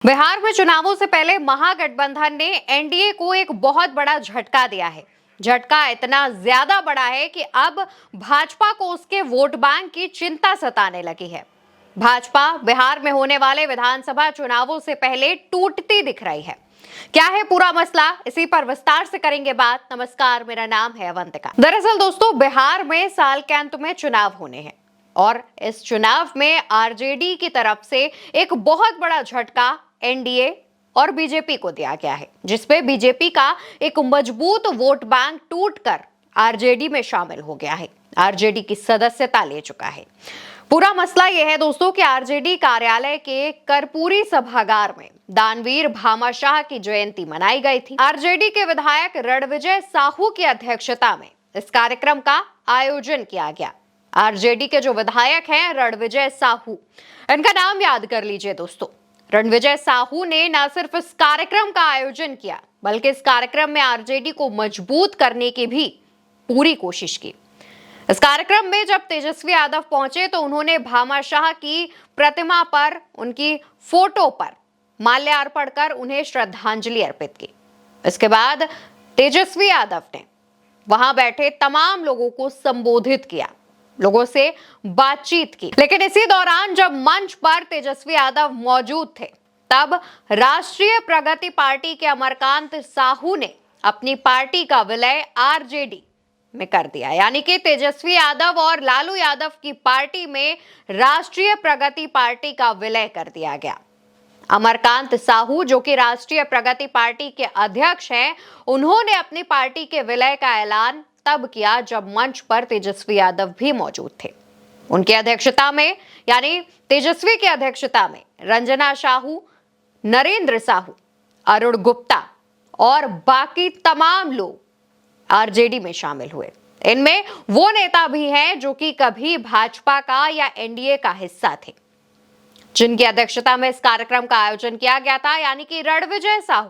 बिहार में चुनावों से पहले महागठबंधन ने एनडीए को एक बहुत बड़ा झटका दिया है। झटका इतना ज्यादा बड़ा है कि अब भाजपा को उसके वोट बैंक की चिंता सताने लगी है। भाजपा बिहार में होने वाले विधानसभा चुनावों से पहले टूटती दिख रही है। क्या है पूरा मसला, इसी पर विस्तार से करेंगे बात। नमस्कार, मेरा नाम है अवंतिका। दरअसल दोस्तों, बिहार में साल के अंत में चुनाव होने हैं और इस चुनाव में आरजेडी की तरफ से एक बहुत बड़ा झटका एनडीए और बीजेपी को दिया गया है, जिसपे बीजेपी का एक मजबूत वोट बैंक टूटकर आरजेडी में शामिल हो गया है। आरजेडी की सदस्यता ले चुका है। पूरा मसला यह है दोस्तों कि आरजेडी कार्यालय के कर्पूरी सभागार में दानवीर भामाशाह की जयंती मनाई गई थी। आरजेडी के विधायक रणविजय साहू की अध्यक्षता में इस कार्यक्रम का आयोजन किया गया। आरजेडी के जो विधायक हैं रणविजय साहू, इनका नाम याद कर लीजिए दोस्तों। रणविजय साहू ने न सिर्फ इस कार्यक्रम का आयोजन किया, बल्कि इस कार्यक्रम में आरजेडी को मजबूत करने की भी पूरी कोशिश की। इस कार्यक्रम में जब तेजस्वी यादव पहुंचे तो उन्होंने भामाशाह की प्रतिमा पर, उनकी फोटो पर माल्यार्पण कर उन्हें श्रद्धांजलि अर्पित की। इसके बाद तेजस्वी यादव ने वहां बैठे तमाम लोगों को संबोधित किया, लोगों से बातचीत की। लेकिन इसी दौरान जब मंच पर तेजस्वी यादव मौजूद थे, तब राष्ट्रीय प्रगति पार्टी के अमरकांत साहू ने अपनी पार्टी का विलय आरजेडी में कर दिया। यानी कि तेजस्वी यादव और लालू यादव की पार्टी में राष्ट्रीय प्रगति पार्टी का विलय कर दिया गया। अमरकांत साहू, जो कि राष्ट्रीय प्रगति पार्टी के अध्यक्ष हैं, उन्होंने अपनी पार्टी के विलय का ऐलान तब किया जब मंच पर तेजस्वी यादव भी मौजूद थे। उनकी अध्यक्षता में, यानी तेजस्वी की अध्यक्षता में, रंजना साहू, नरेंद्र साहू, अरुण गुप्ता और बाकी तमाम लोग आरजेडी में शामिल हुए। इनमें वो नेता भी हैं जो कि कभी भाजपा का या एनडीए का हिस्सा थे, जिनकी अध्यक्षता में इस कार्यक्रम का आयोजन किया गया था। यानी कि रणविजय साहू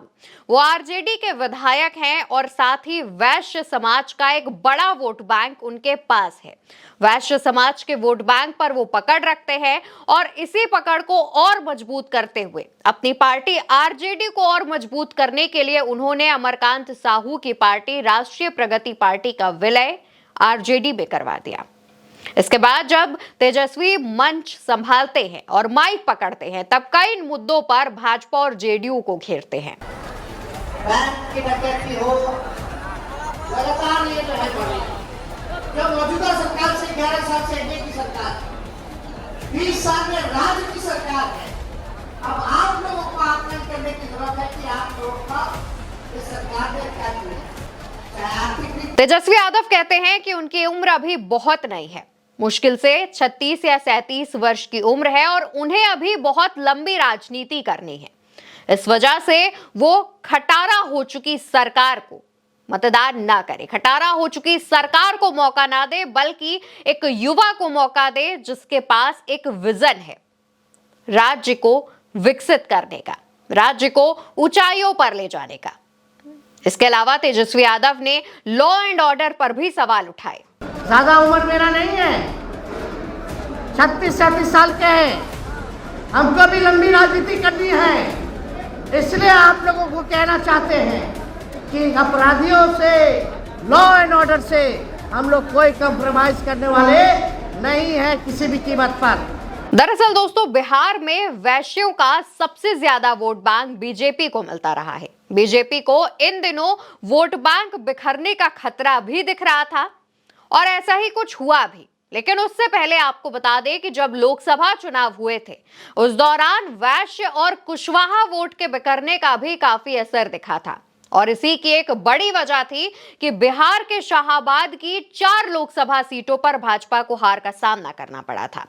वो आरजेडी के विधायक हैं और साथ ही वैश्य समाज का एक बड़ा वोट बैंक उनके पास है। वैश्य समाज के वोट बैंक पर वो पकड़ रखते हैं और इसी पकड़ को और मजबूत करते हुए अपनी पार्टी आरजेडी को और मजबूत करने के लिए उन्होंने अमरकांत साहू की पार्टी राष्ट्रीय प्रगति पार्टी का विलय आरजेडी में करवा दिया। इसके बाद जब तेजस्वी मंच संभालते हैं और माइक पकड़ते हैं, तब कई मुद्दों पर भाजपा और जेडीयू को घेरते हैं। बैंक की डकैती हो, लगातार ये जो है बढ़ी। जब मौजूदा सरकार से 11 साल से एनडीए की सरकार, 20 साल में राज्य की सरकार है। अब आप लोगों को आकलन करने की जरूरत है कि आप लोगों का इस सरकार ने क्या किया। तेजस्वी यादव कहते हैं कि उनकी उम्र अभी बहुत नहीं है, मुश्किल से 36 या 37 वर्ष की उम्र है और उन्हें अभी बहुत लंबी राजनीति करनी है। इस वजह से वो खटारा हो चुकी सरकार को मतदान ना करे, खटारा हो चुकी सरकार को मौका ना दे, बल्कि एक युवा को मौका दे जिसके पास एक विजन है राज्य को विकसित करने का, राज्य को ऊंचाइयों पर ले जाने का। इसके अलावा तेजस्वी यादव ने लॉ एंड ऑर्डर पर भी सवाल उठाए। ज्यादा उम्र मेरा नहीं है, 36-37 साल के हैं, हमको भी लंबी राजनीति करनी है। इसलिए आप लोगों को कहना चाहते हैं कि अपराधियों से, लॉ एंड ऑर्डर से हम लोग कोई कंप्रोमाइज करने वाले नहीं है किसी भी कीमत पर। दरअसल दोस्तों, बिहार में वैश्यों का सबसे ज्यादा वोट बैंक बीजेपी को मिलता रहा है। बीजेपी को इन दिनों वोट बैंक बिखरने का खतरा भी दिख रहा था और ऐसा ही कुछ हुआ भी। लेकिन उससे पहले आपको बता दें कि जब लोकसभा चुनाव हुए थे, उस दौरान वैश्य और कुशवाहा वोट के बिखरने का भी काफी असर दिखा था और इसी की एक बड़ी वजह थी कि बिहार के शाहाबाद की 4 लोकसभा सीटों पर भाजपा को हार का सामना करना पड़ा था।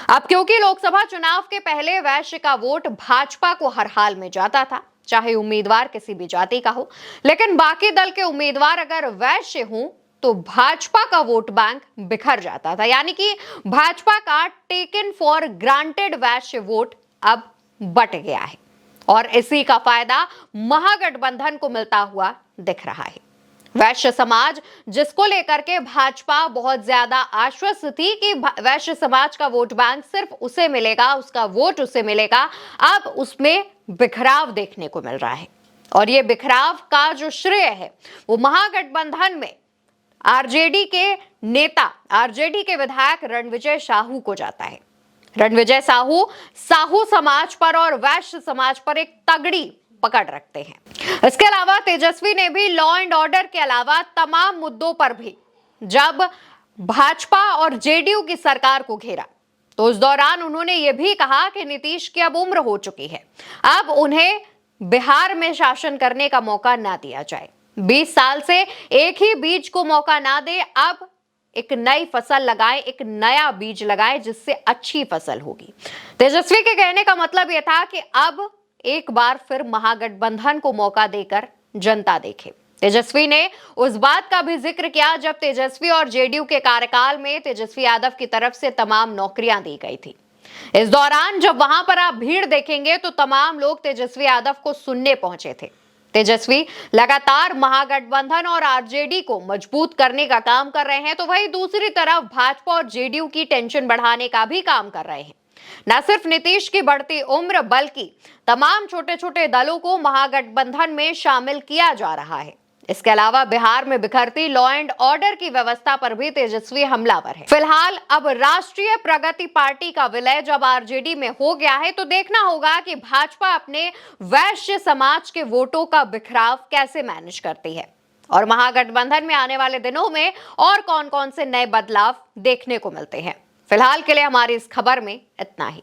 अब क्योंकि लोकसभा चुनाव के पहले वैश्य का वोट भाजपा को हर हाल में जाता था, चाहे उम्मीदवार किसी भी जाति का हो, लेकिन बाकी दल के उम्मीदवार अगर वैश्य हों तो भाजपा का वोट बैंक बिखर जाता था। यानी कि भाजपा का taken for granted Vysya vote अब बट गया है और इसी का फायदा महागठबंधन को मिलता हुआ दिख रहा है। वैश्य समाज, जिसको लेकर के भाजपा बहुत ज्यादा आश्वस्त थी कि वैश्य समाज का वोट बैंक सिर्फ उसे मिलेगा, उसका वोट उसे मिलेगा, अब उसमें बिखराव देखने को मिल रहा है। और ये बिखराव का जो श्रेय है वो महागठबंधन में आरजेडी के नेता, आरजेडी के विधायक रणविजय साहू को जाता है। रणविजय साहू समाज पर और वैश्य समाज पर एक तगड़ी पकड़ रखते हैं। इसके अलावा तेजस्वी ने भी लॉ एंड ऑर्डर के अलावा तमाम मुद्दों पर भी जब भाजपा और जेडीयू की सरकार को घेरा तो उस दौरान उन्होंने यह भी कहा कि नीतीश की अब उम्र हो चुकी है, अब उन्हें बिहार में शासन करने का मौका ना दिया जाए। 20 साल से एक ही बीज को मौका ना दे, अब एक नई फसल लगाए, एक नया बीज लगाए जिससे अच्छी फसल होगी। तेजस्वी के कहने का मतलब यह था कि अब एक बार फिर महागठबंधन को मौका देकर जनता देखे। तेजस्वी ने उस बात का भी जिक्र किया जब तेजस्वी और जेडीयू के कार्यकाल में तेजस्वी यादव की तरफ से तमाम नौकरियां दी गई थी। इस दौरान जब वहां पर आप भीड़ देखेंगे तो तमाम लोग तेजस्वी यादव को सुनने पहुंचे थे। तेजस्वी लगातार महागठबंधन और आरजेडी को मजबूत करने का काम कर रहे हैं, तो वहीं दूसरी तरफ भाजपा और जेडीयू की टेंशन बढ़ाने का भी काम कर रहे हैं। न सिर्फ नीतीश की बढ़ती उम्र बल्कि तमाम छोटे छोटे दलों को महागठबंधन में शामिल किया जा रहा है। इसके अलावा बिहार में बिखरती लॉ एंड ऑर्डर की व्यवस्था पर भी तेजस्वी हमलावर है। फिलहाल अब राष्ट्रीय प्रगति पार्टी का विलय जब आरजेडी में हो गया है तो देखना होगा कि भाजपा अपने वैश्य समाज के वोटों का बिखराव कैसे मैनेज करती है और महागठबंधन में आने वाले दिनों में और कौन कौन से नए बदलाव देखने को मिलते हैं। फिलहाल के लिए हमारी इस खबर में इतना ही।